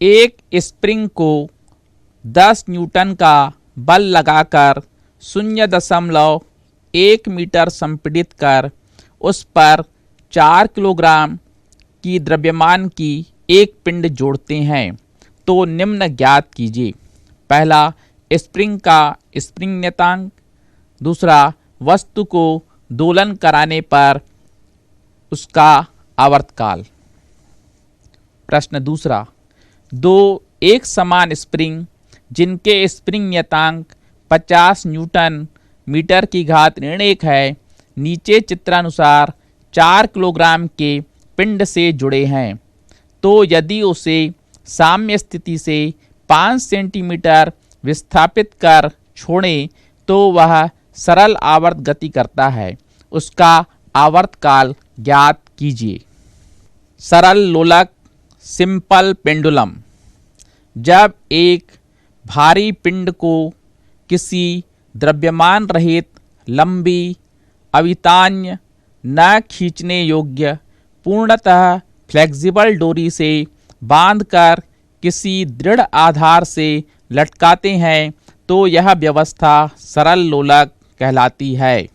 एक स्प्रिंग को 10 न्यूटन का बल लगाकर 0.1 मीटर संपीड़ित कर उस पर 4 किलोग्राम की द्रव्यमान की एक पिंड जोड़ते हैं तो निम्न ज्ञात कीजिए। पहला, स्प्रिंग का स्प्रिंग नियतांक। दूसरा, वस्तु को दोलन कराने पर उसका आवर्तकाल। प्रश्न दूसरा, दो एक समान स्प्रिंग जिनके स्प्रिंग नियतांक 50 न्यूटन मीटर की घात ऋण 1 है, नीचे चित्रानुसार 4 किलोग्राम के पिंड से जुड़े हैं, तो यदि उसे साम्य स्थिति से 5 सेंटीमीटर विस्थापित कर छोड़ें तो वह सरल आवर्त गति करता है। उसका आवर्तकाल ज्ञात कीजिए। सरल लोलक सिंपल पेंडुलम। जब एक भारी पिंड को किसी द्रव्यमान रहित लंबी अवितान्य न खींचने योग्य पूर्णतः फ्लेक्सिबल डोरी से बांधकर किसी दृढ़ आधार से लटकाते हैं तो यह व्यवस्था सरल लोलक कहलाती है।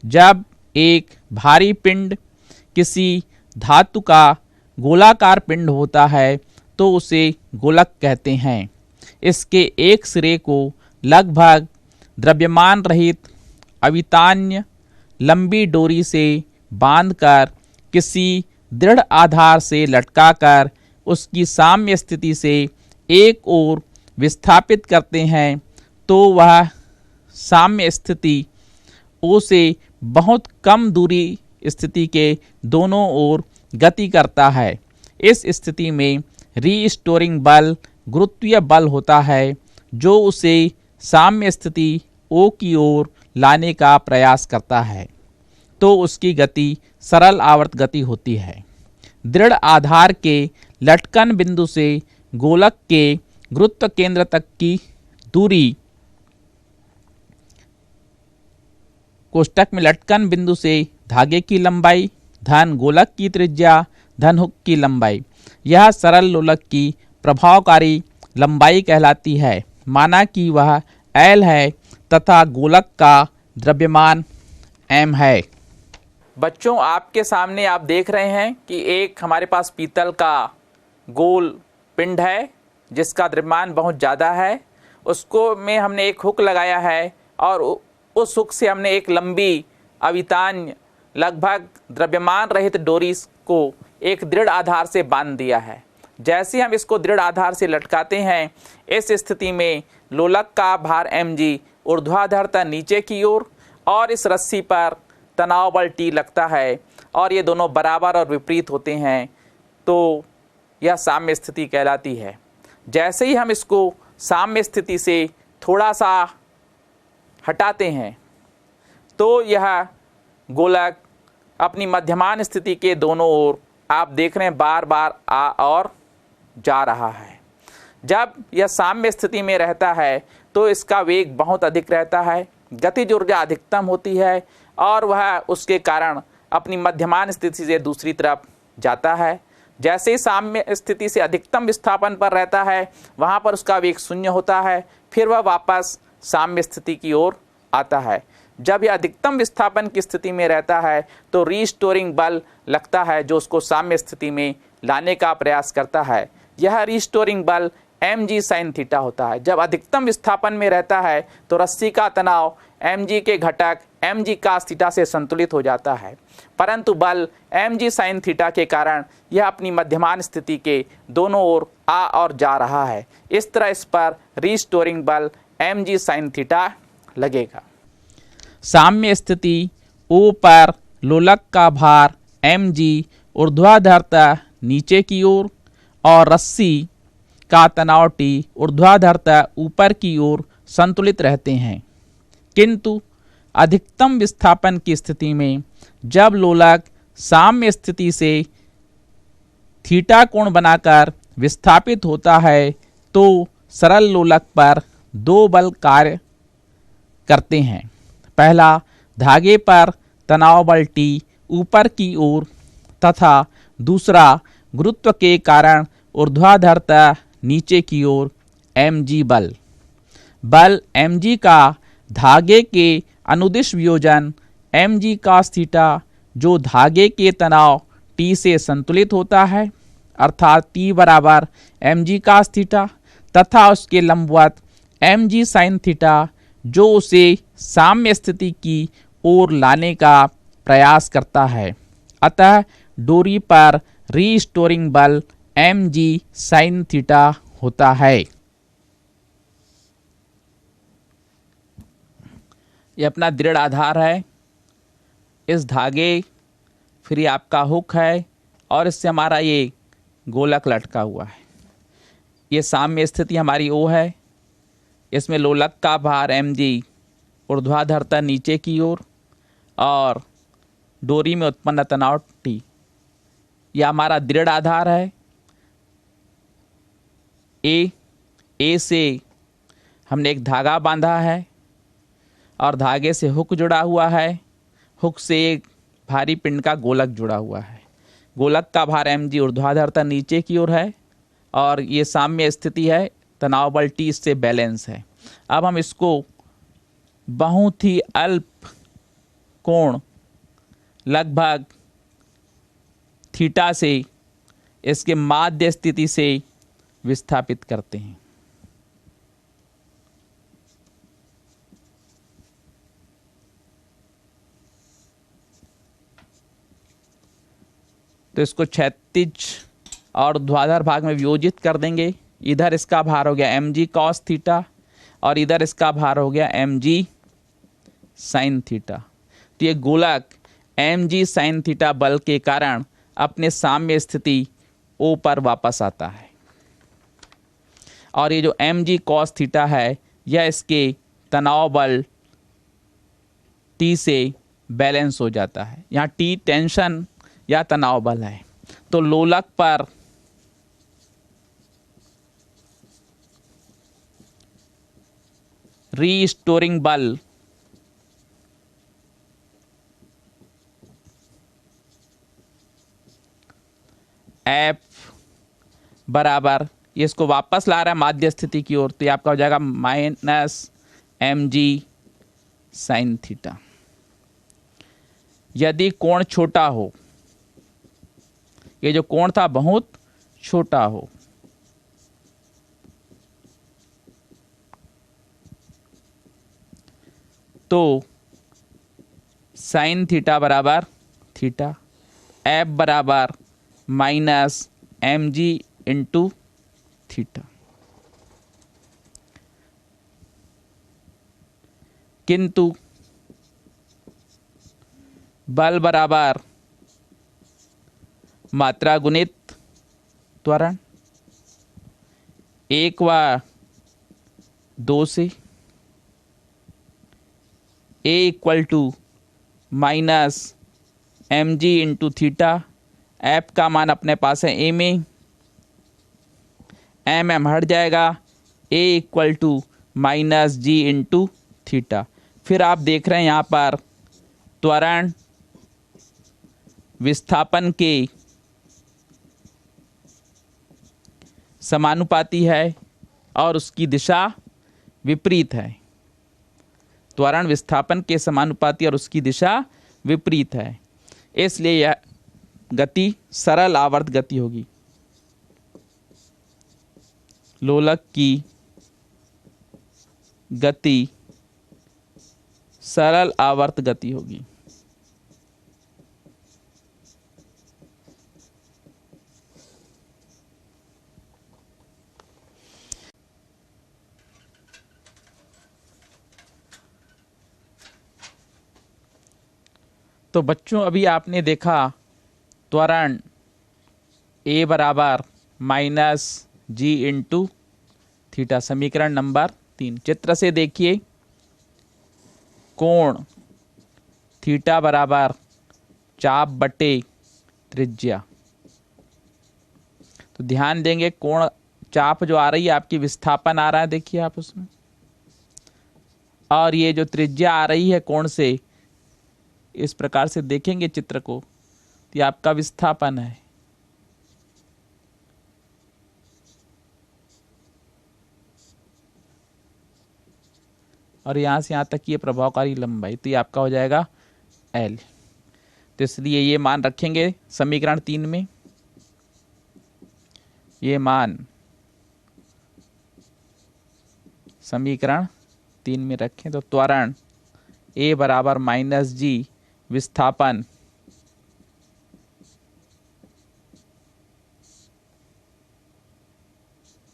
जब एक भारी पिंड किसी धातु का गोलाकार पिंड होता है तो उसे गोलक कहते हैं। इसके एक सिरे को लगभग द्रव्यमान रहित अवितान्य लंबी डोरी से बांधकर किसी दृढ़ आधार से लटकाकर उसकी साम्य स्थिति से एक ओर विस्थापित करते हैं तो वह साम्य स्थिति ओ से बहुत कम दूरी स्थिति के दोनों ओर गति करता है। इस स्थिति में रीस्टोरिंग बल गुरुत्वीय बल होता है जो उसे साम्य स्थिति ओ की ओर लाने का प्रयास करता है, तो उसकी गति सरल आवर्त गति होती है। दृढ़ आधार के लटकन बिंदु से गोलक के गुरुत्व केंद्र तक की दूरी कोष्ठक में लटकन बिंदु से धागे की लंबाई धन गोलक की त्रिज्या धन हुक की लंबाई, यह सरल लोलक की प्रभावकारी लंबाई कहलाती है। माना कि वह L है तथा गोलक का द्रव्यमान M है। बच्चों, आपके सामने आप देख रहे हैं कि एक हमारे पास पीतल का गोल पिंड है जिसका द्रव्यमान बहुत ज़्यादा है। उसको में हमने एक हुक लगाया है और उस हुक से हमने एक लंबी अवितान्य लगभग द्रव्यमान रहित डोरी को एक दृढ़ आधार से बांध दिया है। जैसे हम इसको दृढ़ आधार से लटकाते हैं, इस स्थिति में लोलक का भार mg ऊर्ध्वाधरता नीचे की ओर और इस रस्सी पर तनाव बल T लगता है और ये दोनों बराबर और विपरीत होते हैं, तो यह साम्य स्थिति कहलाती है। जैसे ही हम इसको साम्य स्थिति से थोड़ा सा हटाते हैं तो यह गोलक अपनी मध्यमान स्थिति के दोनों ओर आप देख रहे हैं बार बार आ और जा रहा है। जब यह साम्य स्थिति में रहता है तो इसका वेग बहुत अधिक रहता है, गतिज ऊर्जा अधिकतम होती है और वह उसके कारण अपनी मध्यमान स्थिति से दूसरी तरफ जाता है। जैसे ही साम्य स्थिति से अधिकतम विस्थापन पर रहता है वहाँ पर उसका वेग शून्य होता है, फिर वह वापस साम्य स्थिति की ओर आता है। जब यह अधिकतम विस्थापन की स्थिति में रहता है तो रीस्टोरिंग बल लगता है जो उसको साम्य स्थिति में लाने का प्रयास करता है। यह रीस्टोरिंग बल mg sin थीटा होता है। जब अधिकतम विस्थापन में रहता है तो रस्सी का तनाव mg के घटक mg cos थीटा से संतुलित हो जाता है, परंतु बल mg sin थीटा के कारण यह अपनी मध्यमान स्थिति के दोनों ओर आ और जा रहा है। इस तरह इस पर रीस्टोरिंग बल mg sin थीटा लगेगा। साम्य स्थिति O पर लोलक का भार mg ऊर्ध्वाधरता नीचे की ओर और रस्सी का तनाव T ऊर्ध्वाधरता ऊपर की ओर संतुलित रहते हैं, किंतु अधिकतम विस्थापन की स्थिति में जब लोलक साम्य स्थिति से थीटा कोण बनाकर विस्थापित होता है तो सरल लोलक पर दो बल कार्य करते हैं। पहला, धागे पर तनाव बल T ऊपर की ओर तथा दूसरा गुरुत्व के कारण ऊर्ध्वाधरता नीचे की ओर mg बल। बल mg का धागे के अनुदिश वियोजन mg cos थीटा जो धागे के तनाव T से संतुलित होता है अर्थात T बराबर mg cos थीटा तथा उसके लंबवत mg sin थीटा जो उसे साम्य स्थिति की ओर लाने का प्रयास करता है। अतः डोरी पर रीस्टोरिंग बल mg sin थीटा होता है। यह अपना दृढ़ आधार है। इस धागे फिर ये आपका हुक है और इससे हमारा ये गोलक लटका हुआ है। ये साम्य स्थिति हमारी O है। इसमें लोलक का भार mg ऊर्ध्वाधरता नीचे की ओर और डोरी में उत्पन्न तनाव T। यह हमारा दृढ़ आधार है। ए से हमने एक धागा बांधा है और धागे से हुक जुड़ा हुआ है। हुक से एक भारी पिंड का गोलक जुड़ा हुआ है। गोलक का भार mg ऊर्ध्वाधरता नीचे की ओर है और ये साम्य स्थिति है। तनाव बल T इससे बैलेंस है। अब हम इसको बहुत ही अल्प कोण लगभग थीटा से इसके माध्य स्थिति से विस्थापित करते हैं। तो इसको क्षैतिज और ऊर्ध्वाधर भाग में वियोजित कर देंगे। इधर इसका भार हो गया mg cos थीटा और इधर इसका भार हो गया mg sin थीटा। तो ये गोलक mg sin थीटा बल के कारण अपने साम्य स्थिति O पर वापस आता है और ये जो mg cos थीटा है यह इसके तनाव बल T से बैलेंस हो जाता है। यहाँ T टेंशन या तनाव बल है। तो लोलक पर रीस्टोरिंग बल F बराबर ये इसको वापस ला रहा है माध्य स्थिति की ओर, तो ये आपका हो जाएगा माइनस mg sin थीटा। यदि कोण छोटा हो, ये जो कोण था बहुत छोटा हो, तो साइन थीटा बराबर थीटा, एफ बराबर माइनस mg इंटू थीटा। किंतु बल बराबर मात्रा गुणित त्वरण, 1 व 2 से A equal to minus mg into theta. F का मान अपने पास है A में, mm हट जाएगा, A equal to minus g into theta. फिर आप देख रहे हैं यहाँ पर त्वरण विस्थापन के समानुपाती है और उसकी दिशा विपरीत है। त्वरण विस्थापन के समानुपाती और उसकी दिशा विपरीत है, इसलिए यह गति सरल आवर्त गति होगी। लोलक की गति सरल आवर्त गति होगी। तो बच्चों अभी आपने देखा त्वरण A बराबर माइनस जी इंटू थीटा, समीकरण नंबर 3। चित्र से देखिए, कोण थीटा बराबर चाप बटे त्रिज्या। तो ध्यान देंगे, कोण चाप जो आ रही है आपकी विस्थापन आ रहा है, देखिए आप उसमें, और ये जो त्रिज्या आ रही है कोण से, इस प्रकार से देखेंगे चित्र को, तो ये आपका विस्थापन है। और यहाँ से यहाँ तक ये प्रभावकारी लंबाई, तो ये आपका हो जाएगा L। तो इसलिए ये मान रखेंगे समीकरण 3 में, ये मान समीकरण 3 में रखें तो त्वरण A बराबर -G विस्थापन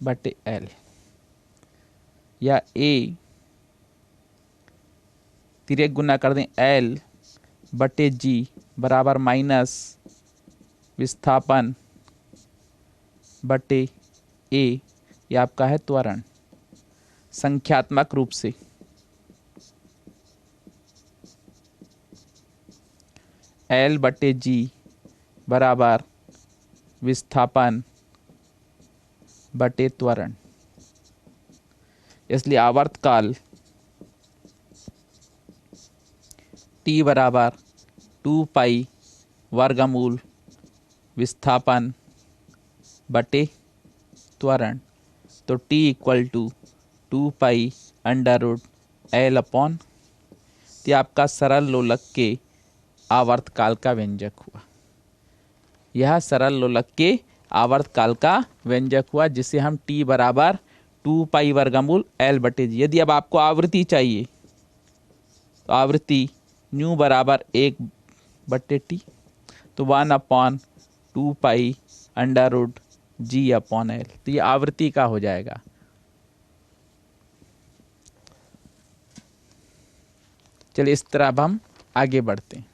बटे L, या A तिर्यक गुना कर दें L बटे G बराबर माइनस विस्थापन बटे A, ये आपका है त्वरण संख्यात्मक रूप से। L बटे G बराबर विस्थापन बटे त्वरण, इसलिए आवर्तकाल T बराबर 2 पाई वर्गमूल विस्थापन बटे त्वरण, तो T equal to 2 pi under root L upon, ये आपका सरल लोलक के आवर्तकाल का व्यंजक हुआ। यह सरल लोलक के आवर्तकाल का व्यंजक हुआ, जिसे हम T बराबर 2 पाई वर्गमूल L बटे G। यदि अब आपको आवृत्ति चाहिए तो आवृत्ति न्यू बराबर 1 बटे T, तो 1/2 pi under root G upon L, तो ये आवृत्ति का हो जाएगा। चलिए इस तरह अब हम आगे बढ़ते हैं।